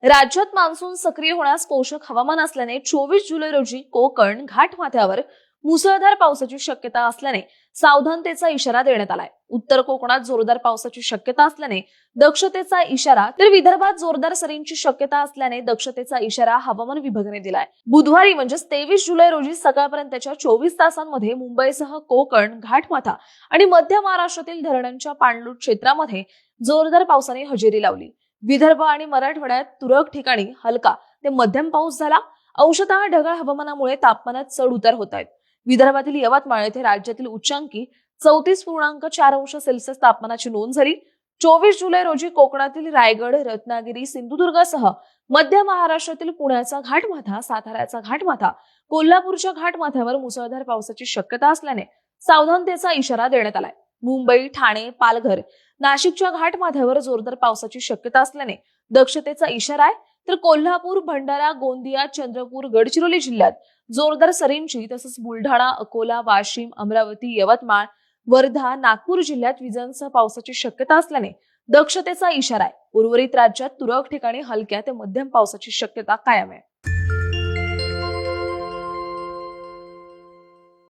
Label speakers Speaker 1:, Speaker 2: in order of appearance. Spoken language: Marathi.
Speaker 1: राज्यात मान्सून सक्रिय होण्यास पोषक हवामान असल्याने 24 जुलै रोजी कोकण घाटमाथ्यावर मुसळधार पावसाची शक्यता असल्याने सावधानतेचा इशारा देण्यात आलाय. उत्तर कोकणात जोरदार पावसाची शक्यता असल्याने दक्षतेचा इशारा, तर विदर्भात जोरदार सरींची शक्यता असल्याने दक्षतेचा इशारा हवामान विभागाने दिलाय. बुधवारी म्हणजेच 23 जुलै रोजी सकाळपर्यंतच्या 24 तासांमध्ये मुंबईसह कोकण, घाटमाथा आणि मध्य महाराष्ट्रातील धरणांच्या पाणलोट क्षेत्रामध्ये जोरदार पावसाने हजेरी लावली. विदर्भ आणि मराठवाड्यात तुरळक ठिकाणी हलका ते मध्यम पाऊस झाला. अंशतः ढगाळ हवामानामुळे तापमानात चढ उतार होत आहेत. विदर्भातील यवतमाळ येथे राज्यातील उच्चांकी 34.4 अंश सेल्सिअस तापमानाची नोंद झाली. 24 जुलै रोजी कोकणातील रायगड, रत्नागिरी, सिंधुदुर्गासह मध्य महाराष्ट्रातील पुण्याचा घाटमाथा, साताऱ्याचा घाटमाथा, कोल्हापूरच्या घाटमाथ्यावर मुसळधार पावसाची शक्यता असल्याने सावधानतेचा इशारा देण्यात आलाय. मुंबई, ठाणे, पालघर, नाशिकच्या घाटमाथ्यावर जोरदार पावसाची शक्यता असल्याने दक्षतेचा इशारा आहे. तर कोल्हापूर, भंडारा, गोंदिया, चंद्रपूर, गडचिरोली जिल्ह्यात जोरदार सरींची, तसंच बुलढाणा, अकोला, वाशिम, अमरावती, यवतमाळ, वर्धा, नागपूर जिल्ह्यात विजांसह पावसाची शक्यता असल्याने दक्षतेचा इशारा आहे. उर्वरित राज्यात तुरळक ठिकाणी हलक्या ते मध्यम पावसाची शक्यता कायम आहे.